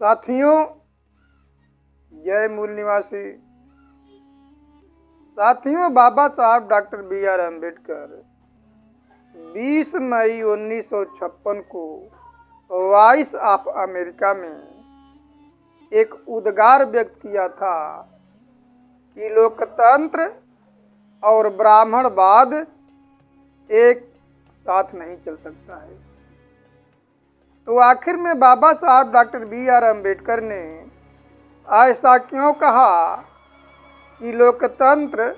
साथियों, जय मूल निवासी। साथियों, बाबा साहब डॉक्टर B.R. अम्बेडकर 20 मई 1956 को वॉइस ऑफ अमेरिका में एक उद्गार व्यक्त किया था कि लोकतंत्र और ब्राह्मणवाद एक साथ नहीं चल सकता है। तो आखिर में बाबा साहब डॉक्टर B.R. अम्बेडकर ने ऐसा क्यों कहा कि लोकतंत्र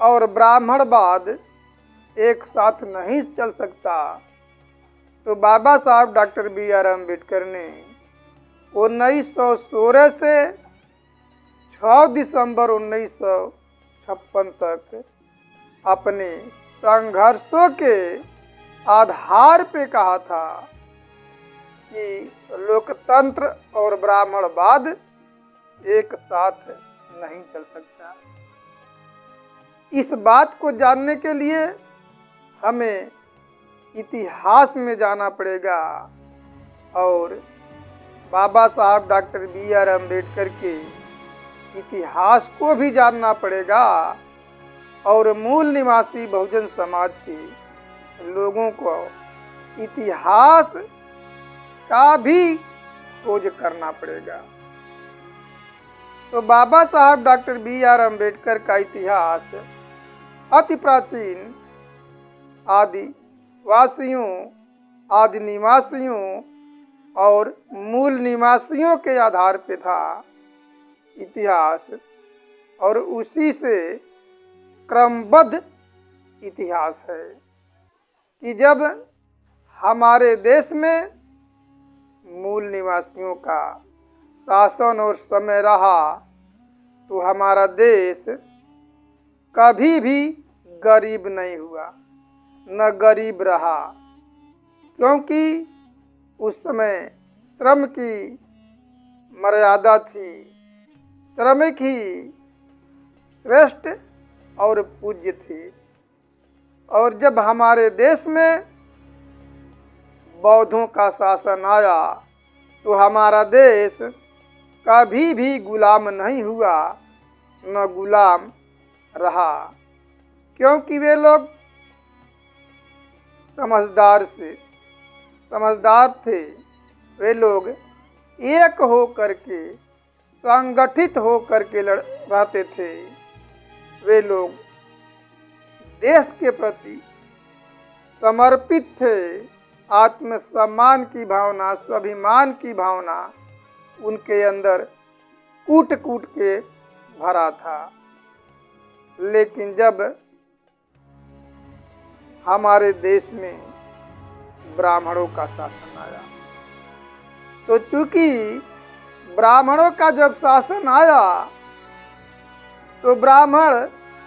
और ब्राह्मणवाद एक साथ नहीं चल सकता? तो बाबा साहब डॉक्टर B.R. अम्बेडकर ने 1916 से 6 दिसंबर 1956 तक अपने संघर्षों के आधार पे कहा था कि लोकतंत्र और ब्राह्मणवाद एक साथ नहीं चल सकता। इस बात को जानने के लिए हमें इतिहास में जाना पड़ेगा और बाबा साहब डॉक्टर B.R. अम्बेडकर के इतिहास को भी जानना पड़ेगा और मूल निवासी बहुजन समाज के लोगों को इतिहास का भी खोज करना पड़ेगा। तो बाबा साहब डॉक्टर B.R. अम्बेडकर का इतिहास अति प्राचीन आदिवासियों, आदि निवासियों और मूल निवासियों के आधार पे था इतिहास, और उसी से क्रमबद्ध इतिहास है कि जब हमारे देश में मूल निवासियों का शासन और समय रहा तो हमारा देश कभी भी गरीब नहीं हुआ, न गरीब रहा, क्योंकि उस समय श्रम की मर्यादा थी। श्रमिक ही श्रेष्ठ और पूज्य थी। और जब हमारे देश में बौद्धों का शासन आया तो हमारा देश कभी भी गुलाम नहीं हुआ, न गुलाम रहा, क्योंकि वे लोग समझदार थे। वे लोग एक हो करके, संगठित हो करके रहते थे। वे लोग देश के प्रति समर्पित थे। आत्मसम्मान की भावना, स्वाभिमान की भावना उनके अंदर कूट कूट के भरा था। लेकिन जब हमारे देश में ब्राह्मणों का शासन आया तो चूंकि ब्राह्मणों का जब शासन आया तो ब्राह्मण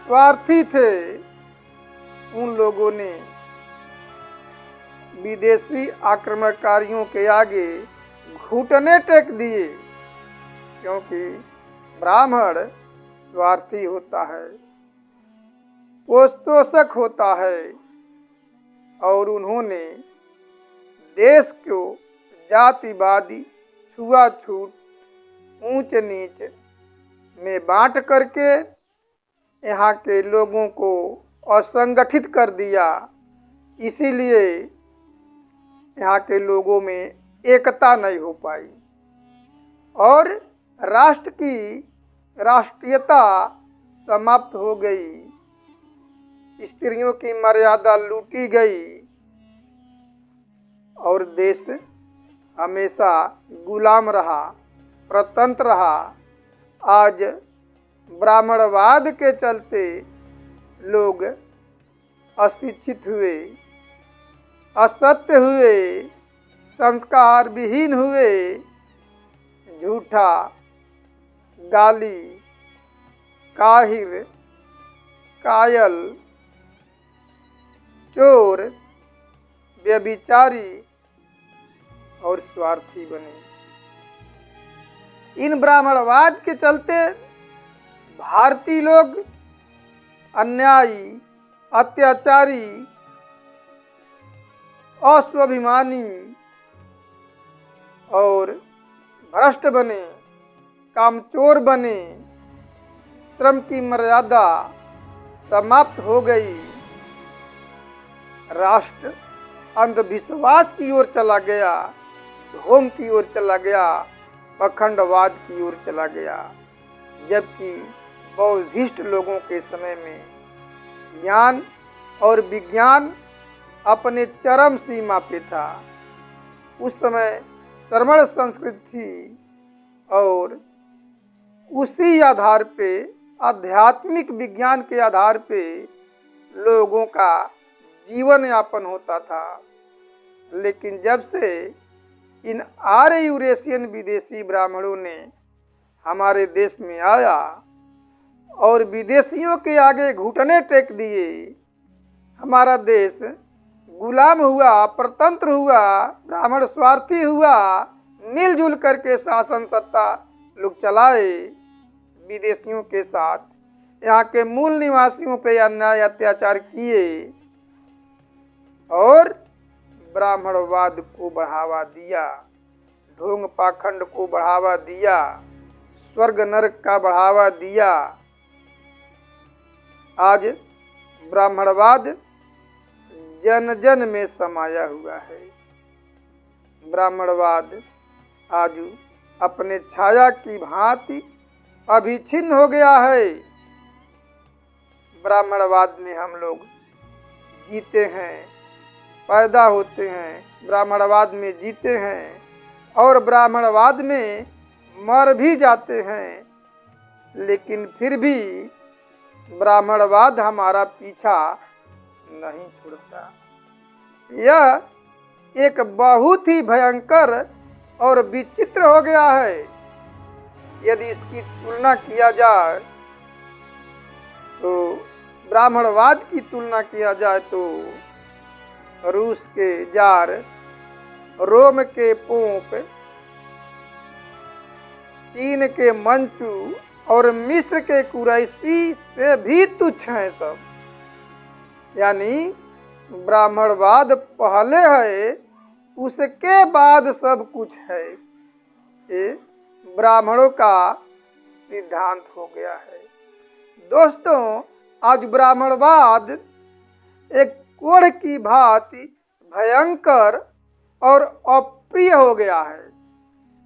स्वार्थी थे। उन लोगों ने विदेशी आक्रमणकारियों के आगे घुटने टेक दिए, क्योंकि ब्राह्मण स्वार्थी होता है, पोषक होता है, और उन्होंने देश को जातिवादी, छुआछूत, ऊंच नीच में बांट करके यहाँ के लोगों को असंगठित कर दिया। इसीलिए यहाँ के लोगों में एकता नहीं हो पाई और राष्ट्र की राष्ट्रीयता समाप्त हो गई। स्त्रियों की मर्यादा लूटी गई और देश हमेशा गुलाम रहा, प्रतंत्र रहा। आज ब्राह्मणवाद के चलते लोग अशिक्षित हुए, असत्य हुए, संस्कार विहीन हुए, झूठा, गाली, काहिर, कायल, चोर, व्यभिचारी और स्वार्थी बने। इन ब्राह्मणवाद के चलते भारतीय लोग अन्यायी, अत्याचारी, अस्वाभिमानी और भ्रष्ट बने, कामचोर बने, श्रम की मर्यादा समाप्त हो गई, राष्ट्र अंधविश्वास की ओर चला गया, ढोंग की ओर चला गया, पखंडवाद की ओर चला गया। जबकि बौद्धिस्ट लोगों के समय में ज्ञान और विज्ञान अपने चरम सीमा पे था। उस समय श्रमण संस्कृति थी और उसी आधार पे, आध्यात्मिक विज्ञान के आधार पे लोगों का जीवन यापन होता था। लेकिन जब से इन आर्य यूरेशियन विदेशी ब्राह्मणों ने हमारे देश में आया और विदेशियों के आगे घुटने टेक दिए, हमारा देश गुलाम हुआ, परतंत्र हुआ, ब्राह्मण स्वार्थी हुआ, मिलजुल करके शासन सत्ता लोग चलाए विदेशियों के साथ, यहाँ के मूल निवासियों पे अन्याय अत्याचार किए और ब्राह्मणवाद को बढ़ावा दिया, ढोंग पाखंड को बढ़ावा दिया, स्वर्ग नरक का बढ़ावा दिया। आज ब्राह्मणवाद जन जन में समाया हुआ है। ब्राह्मणवाद आज अपने छाया की भांति अभिछिन्न हो गया है। ब्राह्मणवाद में हम लोग जीते हैं, पैदा होते हैं, ब्राह्मणवाद में जीते हैं और ब्राह्मणवाद में मर भी जाते हैं, लेकिन फिर भी ब्राह्मणवाद हमारा पीछा नहीं छोड़ता। यह एक बहुत ही भयंकर और विचित्र हो गया है। यदि इसकी तुलना किया जाए तो ब्राह्मणवाद की तुलना किया जाए तो रूस के जार, रोम के पोप, चीन के मंचू और मिस्र के कुरैशी से भी तुच्छ हैं सब। यानी ब्राह्मणवाद पहले है, उसके बाद सब कुछ है। ये ब्राह्मणों का सिद्धांत हो गया है। दोस्तों, आज ब्राह्मणवाद एक कोढ़ की भांति भयंकर और अप्रिय हो गया है।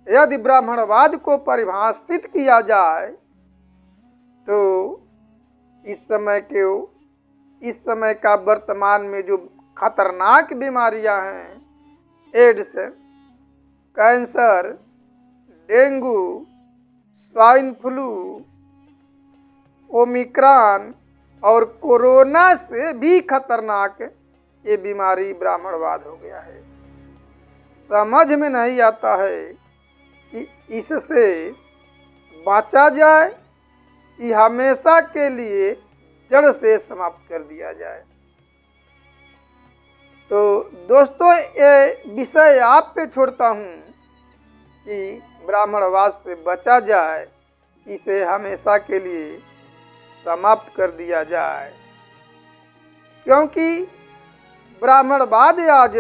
यदि ब्राह्मणवाद को परिभाषित किया जाए तो इस समय का वर्तमान में जो खतरनाक बीमारियां हैं, AIDS, cancer, dengue, swine flu, Omicron और कोरोना से भी खतरनाक ये बीमारी ब्राह्मणवाद हो गया है। समझ में नहीं आता है कि इससे बचा जाए कि हमेशा के लिए जड़ से समाप्त कर दिया जाए। तो दोस्तों, ये विषय आप पे छोड़ता हूँ कि ब्राह्मणवाद से बचा जाए, इसे हमेशा के लिए समाप्त कर दिया जाए, क्योंकि ब्राह्मणवाद आज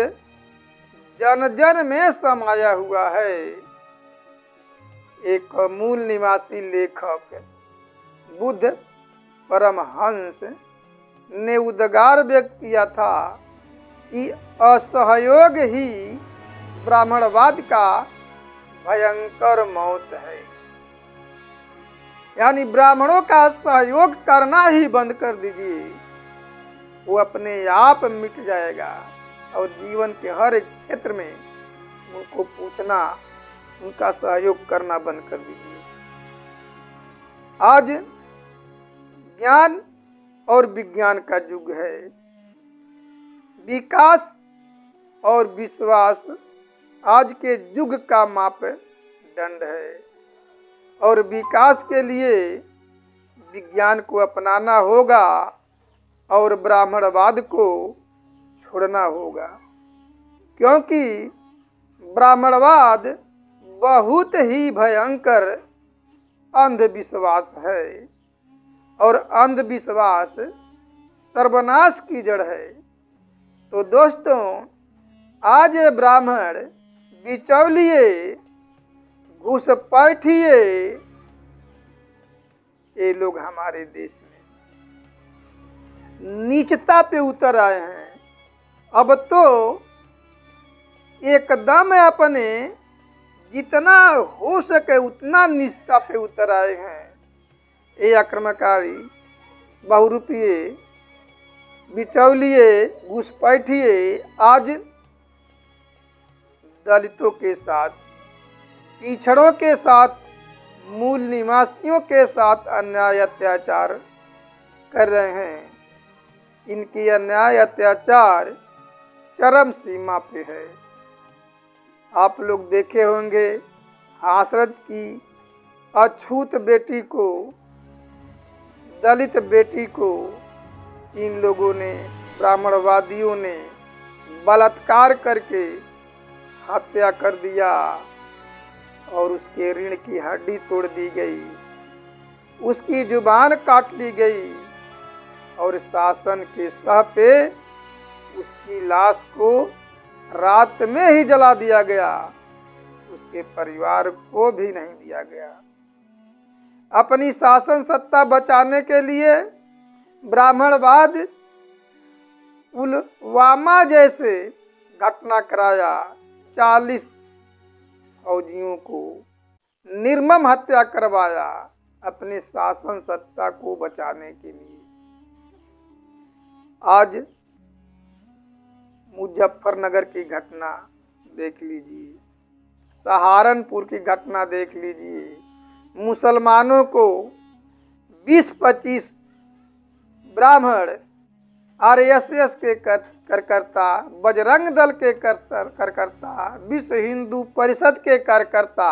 जन जन में समाया हुआ है। एक मूल निवासी लेखक बुद्ध परमहंस ने उद्गार व्यक्त किया था कि असहयोग ही ब्राह्मणवाद का भयंकर मौत है। यानी ब्राह्मणों का सहयोग करना ही बंद कर दीजिए, वो अपने आप मिट जाएगा और जीवन के हर एक क्षेत्र में उनको पूछना, उनका सहयोग करना बंद कर दीजिए। आज ज्ञान और विज्ञान का युग है। विकास और विश्वास आज के युग का मापदंड है और विकास के लिए विज्ञान को अपनाना होगा और ब्राह्मणवाद को छोड़ना होगा, क्योंकि ब्राह्मणवाद बहुत ही भयंकर अंधविश्वास है और अंधविश्वास सर्वनाश की जड़ है। तो दोस्तों, आज ये ब्राह्मण, बिचौलिए, घूसपैठिए, ये लोग हमारे देश में नीचता पे उतर आए हैं। अब तो एकदम अपने जितना हो सके उतना नीचता पे उतर आए हैं। ये आक्रमणकारी, बहुरूपीय, बिचौलिए, घुसपैठिए आज दलितों के साथ, पिछड़ों के साथ, मूल निवासियों के साथ अन्याय अत्याचार कर रहे हैं। इनकी अन्याय अत्याचार चरम सीमा पे है। आप लोग देखे होंगे हासरत की अछूत बेटी को, दलित बेटी को इन लोगों ने, ब्राह्मणवादियों ने बलात्कार करके हत्या कर दिया और उसके रीढ़ की हड्डी तोड़ दी गई, उसकी जुबान काट ली गई और शासन के सह पे उसकी लाश को रात में ही जला दिया गया। उसके परिवार को भी नहीं दिया गया। अपनी शासन सत्ता बचाने के लिए ब्राह्मणवाद पुलवामा जैसे घटना कराया। 40 फौजियों को निर्मम हत्या करवाया अपने शासन सत्ता को बचाने के लिए। आज मुजफ्फरनगर की घटना देख लीजिए, सहारनपुर की घटना देख लीजिए। मुसलमानों को 20-25 ब्राह्मण, आरएसएस के कार्यकर्ता, बजरंग दल के कार्यकर्ता, विश्व हिंदू परिषद के कार्यकर्ता,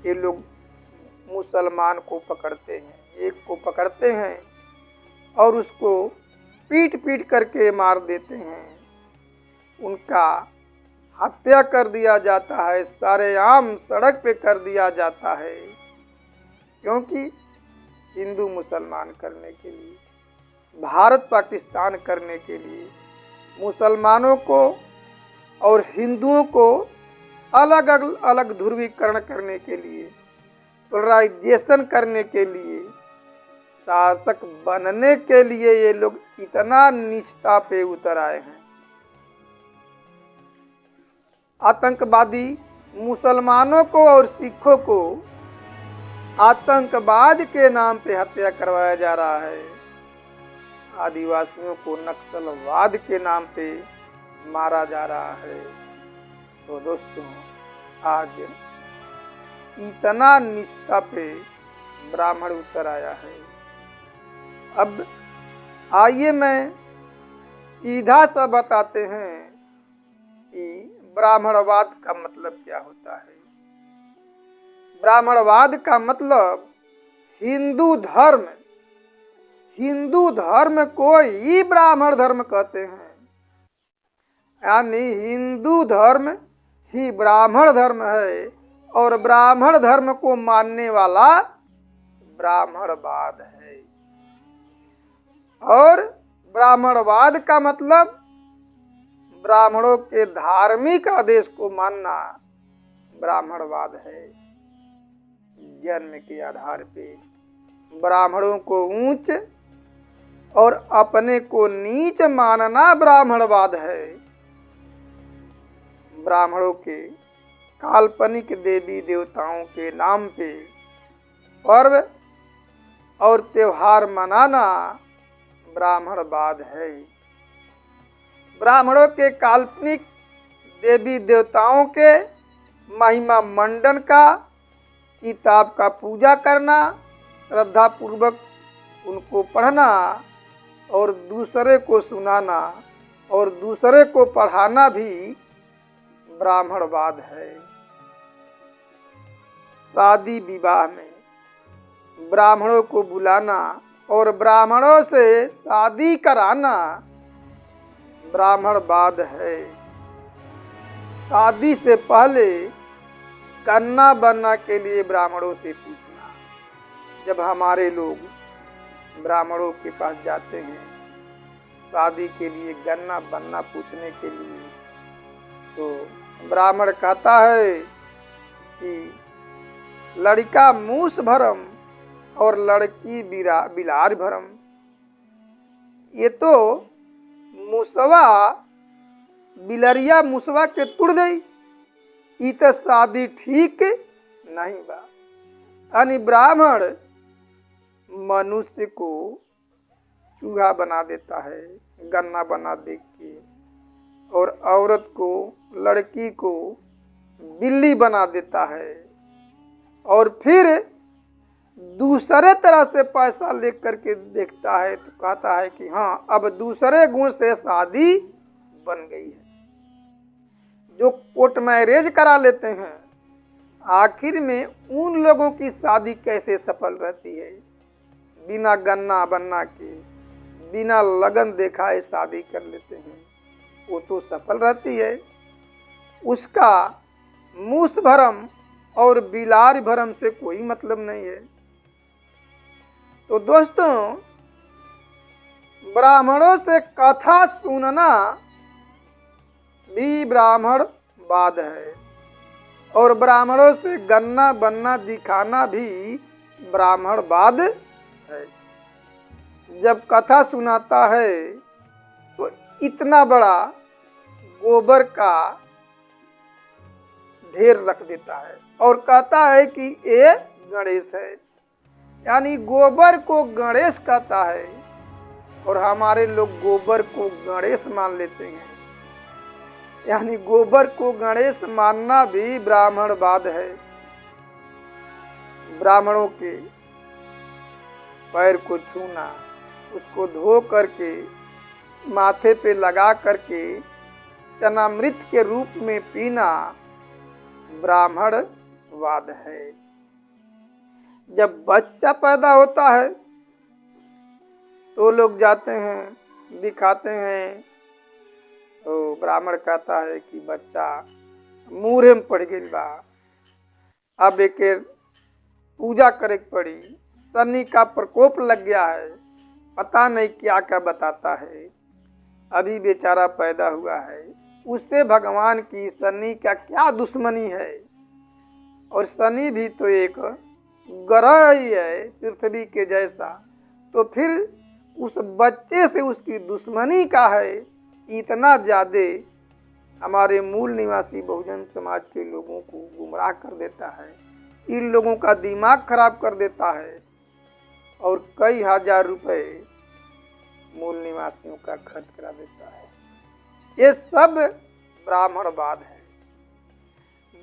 ये लोग मुसलमान को पकड़ते हैं, एक को पकड़ते हैं और उसको पीट पीट करके मार देते हैं। उनका हत्या कर दिया जाता है, सरेआम सड़क पे कर दिया जाता है, क्योंकि हिंदू मुसलमान करने के लिए, भारत पाकिस्तान करने के लिए, मुसलमानों को और हिंदुओं को अलग अलग ध्रुवीकरण करने के लिए, पोलराइजेशन करने के लिए, शासक बनने के लिए ये लोग इतना नीचता पे उतर आए हैं। आतंकवादी मुसलमानों को और सिखों को आतंकवाद के नाम पे हत्या करवाया जा रहा है। आदिवासियों को नक्सलवाद के नाम पे मारा जा रहा है। तो दोस्तों, आज इतना निष्ठा पे ब्राह्मण उतर आया है। अब आइए मैं सीधा सा बताते हैं कि ब्राह्मणवाद का मतलब क्या होता है। ब्राह्मणवाद का मतलब हिंदू धर्म, हिंदू धर्म को ही ब्राह्मण धर्म कहते हैं, यानी हिंदू धर्म ही ब्राह्मण धर्म है और ब्राह्मण धर्म को मानने वाला ब्राह्मणवाद है। और ब्राह्मणवाद का मतलब ब्राह्मणों के धार्मिक आदेश को मानना ब्राह्मणवाद है। जन्म के आधार पे ब्राह्मणों को ऊंच और अपने को नीच मानना ब्राह्मणवाद है। ब्राह्मणों के काल्पनिक देवी देवताओं के नाम पे पर्व और त्योहार मनाना ब्राह्मणवाद है। ब्राह्मणों के काल्पनिक देवी देवताओं के महिमा मंडन का, किताब का पूजा करना, श्रद्धा पूर्वक उनको पढ़ना और दूसरे को सुनाना और दूसरे को पढ़ाना भी ब्राह्मणवाद है। शादी विवाह में ब्राह्मणों को बुलाना और ब्राह्मणों से शादी कराना ब्राह्मणवाद है। शादी से पहले कन्या बनना के लिए ब्राह्मणों से पूछना, जब हमारे लोग ब्राह्मणों के पास जाते हैं शादी के लिए गन्ना बनना पूछने के लिए, तो ब्राह्मण कहता है कि लड़का मूस भरम और लड़की बिलार भरम। ये तो मुसवा बिलरिया मुसवा के तुड़ गई, ई तो शादी ठीक नहीं बा। यानी ब्राह्मण मनुष्य को चूहा बना देता है गन्ना बना दे के, और औरत को लड़की को बिल्ली बना देता है, और फिर दूसरे तरह से पैसा लेकर के देखता है तो कहता है कि हाँ अब दूसरे गुण से शादी बन गई है। जो कोर्ट मैरिज करा लेते हैं आखिर में उन लोगों की शादी कैसे सफल रहती है? बिना गन्ना बनना के बिना लगन दिखाए शादी कर लेते हैं, वो तो सफल रहती है। उसका मूस भरम और बिलार भरम से कोई मतलब नहीं है। तो दोस्तों, ब्राह्मणों से कथा सुनना भी ब्राह्मणवाद है, और ब्राह्मणों से गन्ना बनना दिखाना भी ब्राह्मणवाद है। जब कथा सुनाता है तो इतना बड़ा गोबर का ढेर रख देता है और कहता है कि ये गणेश है, यानी गोबर को गणेश कहता है, और हमारे लोग गोबर को गणेश मान लेते हैं। यानी गोबर को गणेश मानना भी ब्राह्मणवाद है। ब्राह्मणों के पैर को छूना, उसको धो करके माथे पे लगा करके चनामृत के रूप में पीना ब्राह्मणवाद है। जब बच्चा पैदा होता है तो लोग जाते हैं दिखाते हैं, तो ब्राह्मण कहता है कि बच्चा मूरे में पड़ गई बा, अब एक पूजा करे पड़ी, शनि का प्रकोप लग गया है, पता नहीं क्या क्या बताता है, अभी बेचारा पैदा हुआ है, उससे भगवान की शनि का क्या दुश्मनी है? और शनि भी तो एक ग्रह ही है पृथ्वी के जैसा, तो फिर उस बच्चे से उसकी दुश्मनी का है, इतना ज़्यादा हमारे मूल निवासी बहुजन समाज के लोगों को गुमराह कर देता है, इन लोगों का दिमाग खराब कर देता है, और कई हजार रुपए मूल निवासियों का खर्च करा देता है। ये सब ब्राह्मणवाद है।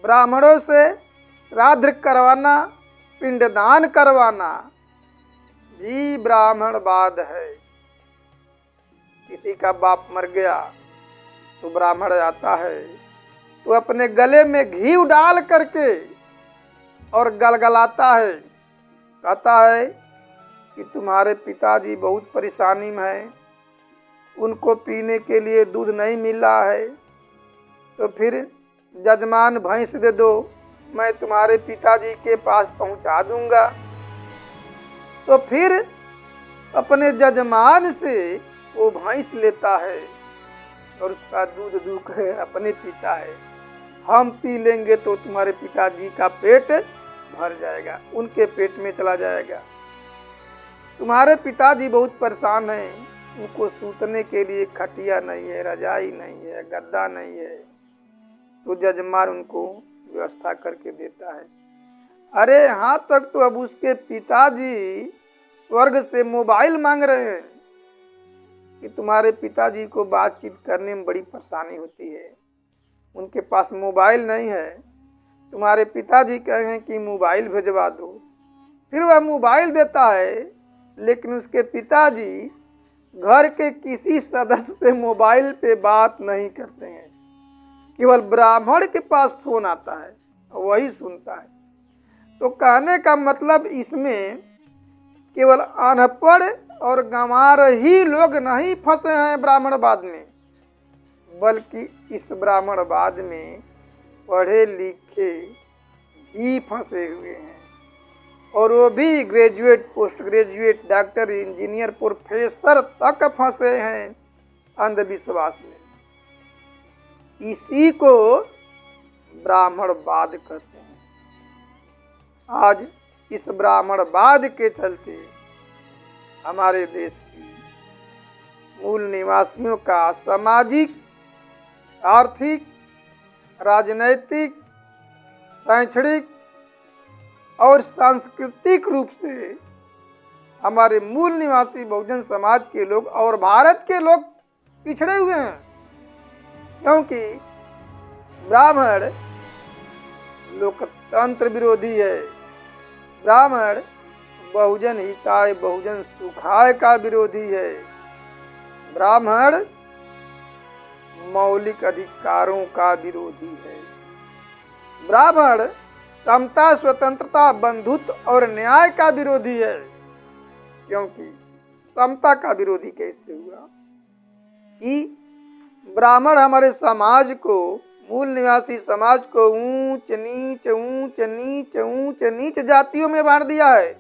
ब्राह्मणों से श्राद्ध करवाना, पिंडदान करवाना भी ब्राह्मणवाद है। किसी का बाप मर गया तो ब्राह्मण आता है तो अपने गले में घी डाल करके और गलगलाता है, कहता है कि तुम्हारे पिताजी बहुत परेशानी में हैं, उनको पीने के लिए दूध नहीं मिल रहा है, तो फिर जजमान भैंस दे दो, मैं तुम्हारे पिताजी के पास पहुंचा दूंगा। तो फिर अपने जजमान से वो भैंस लेता है और उसका दूध दूध अपने पीता है। हम पी लेंगे तो तुम्हारे पिताजी का पेट भर जाएगा, उनके पेट में चला जाएगा। तुम्हारे पिताजी बहुत परेशान हैं, उनको सूतने के लिए खटिया नहीं है, रजाई नहीं है, गद्दा नहीं है, तो जजमान उनको व्यवस्था करके देता है। अरे यहाँ तक तो अब उसके पिताजी स्वर्ग से मोबाइल मांग रहे हैं कि तुम्हारे पिताजी को बातचीत करने में बड़ी परेशानी होती है, उनके पास मोबाइल नहीं है, तुम्हारे पिताजी कह रहे हैं कि मोबाइल भिजवा दो। फिर वह मोबाइल देता है, लेकिन उसके पिताजी घर के किसी सदस्य से मोबाइल पे बात नहीं करते हैं, केवल ब्राह्मण के पास फोन आता है वही सुनता है। तो कहने का मतलब इसमें केवल अनपढ़ और गंवार ही लोग नहीं फंसे हैं ब्राह्मणवाद में, बल्कि इस ब्राह्मणवाद में पढ़े लिखे भी फंसे हुए हैं। और वो भी graduate, post graduate, doctor, engineer, professor तक फंसे हैं अंधविश्वास में। इसी को ब्राह्मणवाद कहते हैं। आज इस ब्राह्मणवाद के चलते हमारे देश की मूल निवासियों का सामाजिक, आर्थिक, राजनैतिक, शैक्षणिक और सांस्कृतिक रूप से हमारे मूल निवासी बहुजन समाज के लोग और भारत के लोग पिछड़े हुए हैं, क्योंकि ब्राह्मण लोकतंत्र विरोधी है, ब्राह्मण बहुजन हिताय बहुजन सुखाय का विरोधी है, ब्राह्मण मौलिक अधिकारों का विरोधी है, ब्राह्मण समता, स्वतंत्रता, बंधुत्व और न्याय का विरोधी है। क्योंकि समता का विरोधी कैसे हुआ कि ब्राह्मण हमारे समाज को, मूल निवासी समाज को ऊंच नीच ऊंच नीच ऊंच नीच जातियों में बांट दिया है।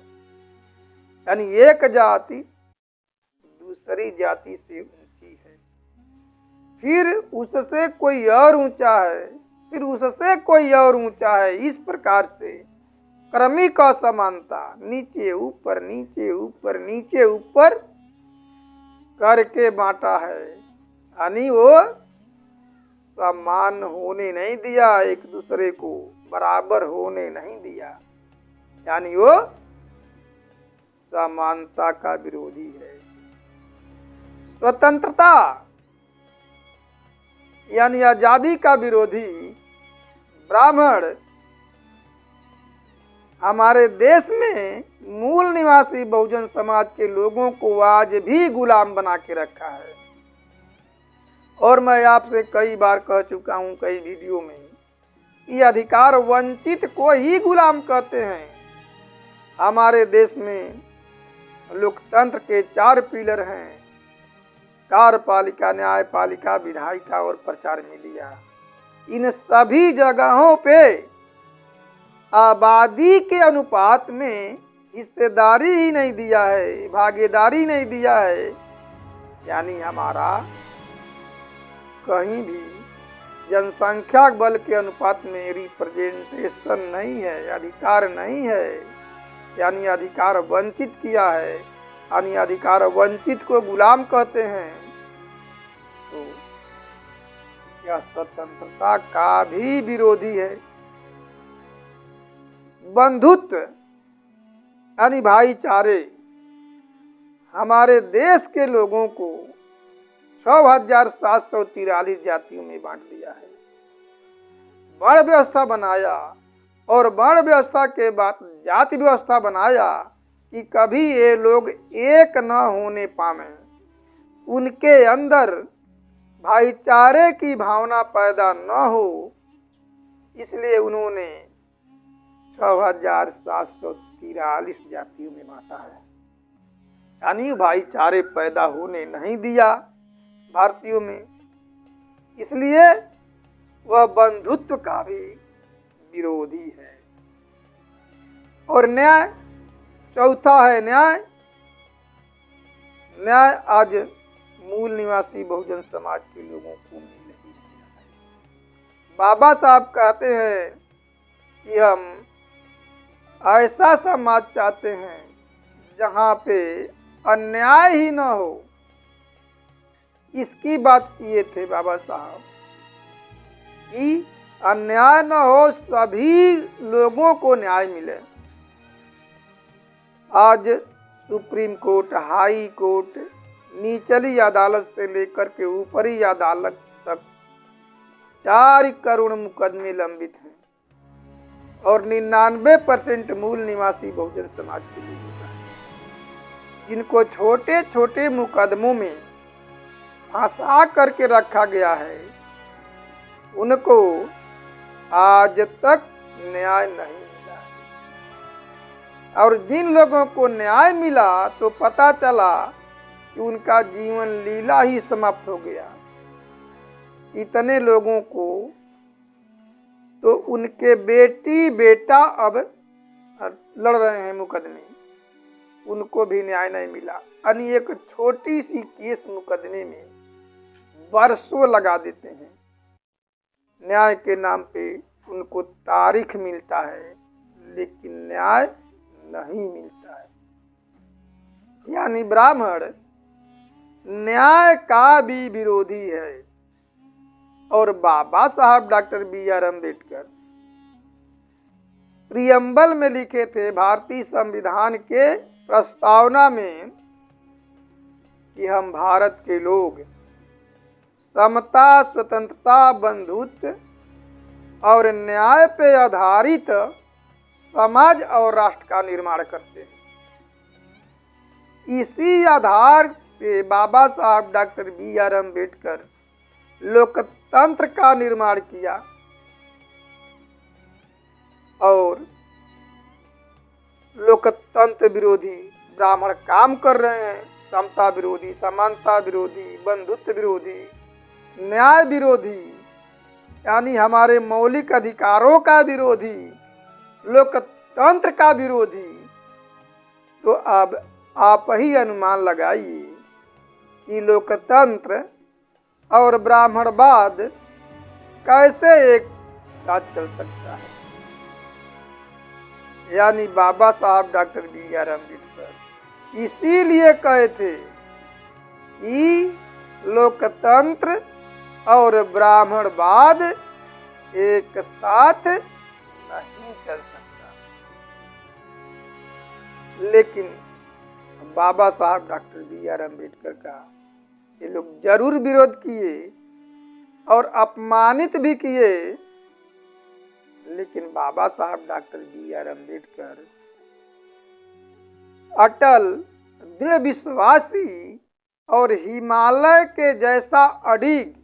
यानी एक जाति दूसरी जाति से ऊंची है, फिर उससे कोई और ऊंचा है, फिर उससे कोई और ऊंचा है। इस प्रकार से क्रमिक असमानता, नीचे ऊपर नीचे ऊपर नीचे ऊपर करके बांटा है। यानी वो समान होने नहीं दिया, एक दूसरे को बराबर होने नहीं दिया, यानी वो समानता का विरोधी है। स्वतंत्रता यानी आजादी का विरोधी ब्राह्मण हमारे देश में मूल निवासी बहुजन समाज के लोगों को आज भी गुलाम बना के रखा है। और मैं आपसे कई बार कह चुका हूं कई वीडियो में कि अधिकार वंचित को ही गुलाम कहते हैं। हमारे देश में लोकतंत्र के 4 पिलर हैं: कार्यपालिका, न्यायपालिका, विधायिका और प्रचार मीडिया। इन सभी जगहों पे आबादी के अनुपात में हिस्सेदारी ही नहीं दिया है, भागीदारी नहीं दिया है। यानी हमारा कहीं भी जनसंख्या बल के अनुपात में रिप्रेजेंटेशन नहीं है, अधिकार नहीं है, यानी अधिकार वंचित किया है। यानी अधिकार वंचित को गुलाम कहते हैं। तो यह स्वतंत्रता का भी विरोधी है। बंधुत्व यानी भाईचारे, हमारे देश के लोगों को 6,743 जातियों में बांट दिया है, वर्ण व्यवस्था बनाया और वर्ण व्यवस्था के बाद जाति व्यवस्था बनाया कि कभी ये लोग एक न होने पावे, उनके अंदर भाईचारे की भावना पैदा न हो। इसलिए उन्होंने 6,743 जातियों में बांटा है, यानी भाईचारे पैदा होने नहीं दिया भारतीयों में। इसलिए वह बंधुत्व का भी विरोधी है। और न्याय, चौथा है न्याय। न्याय आज मूल निवासी बहुजन समाज के लोगों को मिल नहीं रहा है। बाबा साहब कहते हैं कि हम ऐसा समाज चाहते हैं जहां पे अन्याय ही न हो। इसकी बात किए थे बाबा साहब कि अन्याय न हो, सभी लोगों को न्याय मिले। आज सुप्रीम कोर्ट, हाई कोर्ट, निचली अदालत से लेकर के ऊपरी अदालत तक 4 करोड़ मुकदमे लंबित हैं और 99% मूल निवासी बहुजन समाज के लोग हैं, जिनको छोटे छोटे मुकदमों में फंसा करके रखा गया है। उनको आज तक न्याय नहीं मिला। और जिन लोगों को न्याय मिला तो पता चला कि उनका जीवन लीला ही समाप्त हो गया। इतने लोगों को तो उनके बेटी बेटा अब लड़ रहे हैं मुकदमे, उनको भी न्याय नहीं मिला। यानी एक छोटी सी केस मुकदमे में बरसों लगा देते हैं। न्याय के नाम पे उनको तारीख मिलता है, लेकिन न्याय नहीं मिलता है। यानी ब्राह्मण न्याय का भी विरोधी है। और बाबा साहब डॉक्टर B.R. अम्बेडकर प्रियम्बल में लिखे थे भारतीय संविधान के प्रस्तावना में कि हम भारत के लोग समता, स्वतंत्रता, बंधुत्व और न्याय पे आधारित समाज और राष्ट्र का निर्माण करते हैं। इसी आधार पे बाबा साहब डॉक्टर B.R. अम्बेडकर लोकतंत्र का निर्माण किया और लोकतंत्र विरोधी ब्राह्मण काम कर रहे हैं। समता विरोधी, समानता विरोधी, बंधुत्व विरोधी, न्याय विरोधी, यानी हमारे मौलिक अधिकारों का विरोधी, लोकतंत्र का विरोधी। तो अब आप ही अनुमान लगाइए कि लोकतंत्र और ब्राह्मणवाद कैसे एक साथ चल सकता है। यानी बाबा साहब डॉक्टर B.R. अम्बेडकर इसीलिए कहे थे कि लोकतंत्र और ब्राह्मणवाद एक साथ नहीं चल सकता। लेकिन बाबा साहब डॉक्टर B.R. अम्बेडकर का ये लोग जरूर विरोध किए और अपमानित भी किए। लेकिन बाबा साहब डॉक्टर B.R. अम्बेडकर अटल, दृढ़ विश्वासी और हिमालय के जैसा अडिग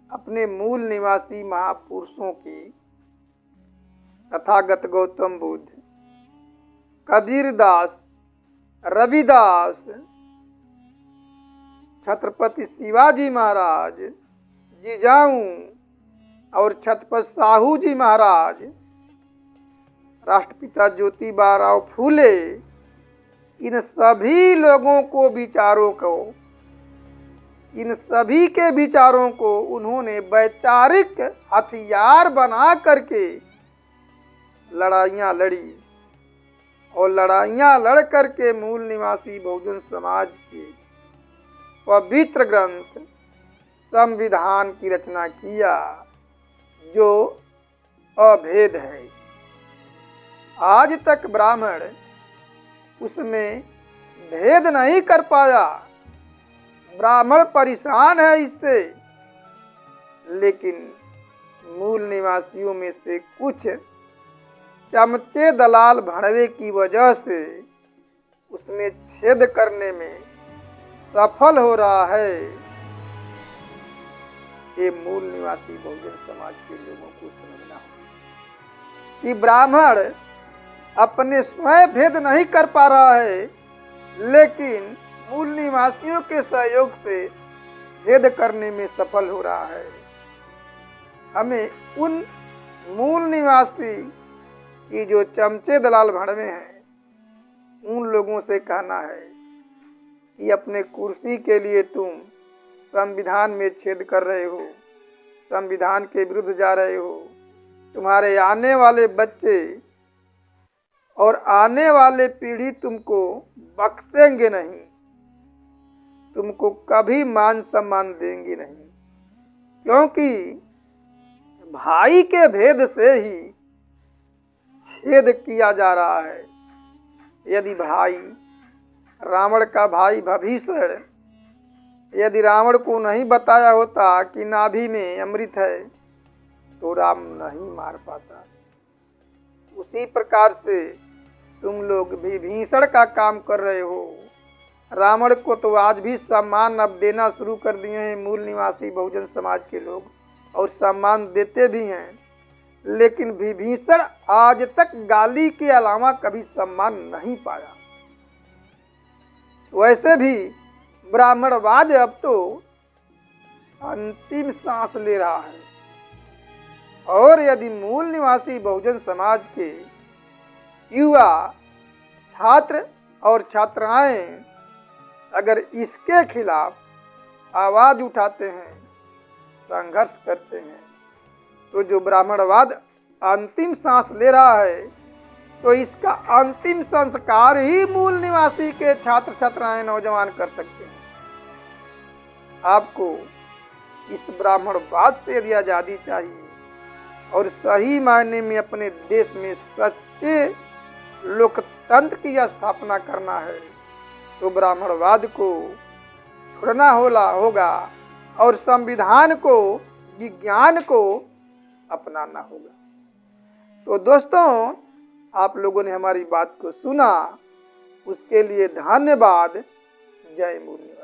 अपने मूल निवासी महापुरुषों की, तथागत गौतम बुद्ध, कबीरदास, रविदास, छत्रपति शिवाजी महाराज, जिजाऊ और छत्रपति साहू जी महाराज, राष्ट्रपिता ज्योतिबा फूले, इन सभी लोगों को विचारों को, इन सभी के विचारों को उन्होंने वैचारिक हथियार बना करके लड़ाइयाँ लड़ी और लड़ाइयाँ लड़ करके मूल निवासी बहुजन समाज के पवित्र ग्रंथ संविधान की रचना किया, जो अभेद है। आज तक ब्राह्मण उसमें भेद नहीं कर पाया। ब्राह्मण परेशान है इससे। लेकिन मूल निवासियों में से कुछ चमचे दलाल भड़वे की वजह से उसमें छेद करने में सफल हो रहा है। ये मूल निवासी बहुजन समाज के लोगों को समझना होगा कि ब्राह्मण अपने स्वयं भेद नहीं कर पा रहा है, लेकिन मूल निवासियों के सहयोग से छेद करने में सफल हो रहा है। हमें उन मूल निवासी की जो चमचे दलाल भड़वे हैं, उन लोगों से कहना है कि अपने कुर्सी के लिए तुम संविधान में छेद कर रहे हो, संविधान के विरुद्ध जा रहे हो। तुम्हारे आने वाले बच्चे और आने वाले पीढ़ी तुमको बख्शेंगे नहीं, तुमको कभी मान सम्मान देंगे नहीं, क्योंकि भाई के भेद से ही छेद किया जा रहा है। यदि भाई, रावण का भाई विभीषण, यदि रावण को नहीं बताया होता कि नाभि में अमृत है, तो राम नहीं मार पाता। उसी प्रकार से तुम लोग विभीषण का काम कर रहे हो। रावण को तो आज भी सम्मान अब देना शुरू कर दिए हैं मूल निवासी बहुजन समाज के लोग, और सम्मान देते भी हैं। लेकिन विभीषण आज तक गाली के अलावा कभी सम्मान नहीं पाया। वैसे भी ब्राह्मणवाद अब तो अंतिम सांस ले रहा है। और यदि मूल निवासी बहुजन समाज के युवा, छात्र और छात्राएं अगर इसके खिलाफ आवाज उठाते हैं, संघर्ष करते हैं, तो जो ब्राह्मणवाद अंतिम सांस ले रहा है, तो इसका अंतिम संस्कार ही मूल निवासी के छात्र छात्राएं नौजवान कर सकते हैं। आपको इस ब्राह्मणवाद से यदि आजादी चाहिए और सही मायने में अपने देश में सच्चे लोकतंत्र की स्थापना करना है, तो ब्राह्मणवाद को छोड़ना होगा और संविधान को, विज्ञान को अपनाना होगा। तो दोस्तों, आप लोगों ने हमारी बात को सुना, उसके लिए धन्यवाद। जय मूल्य।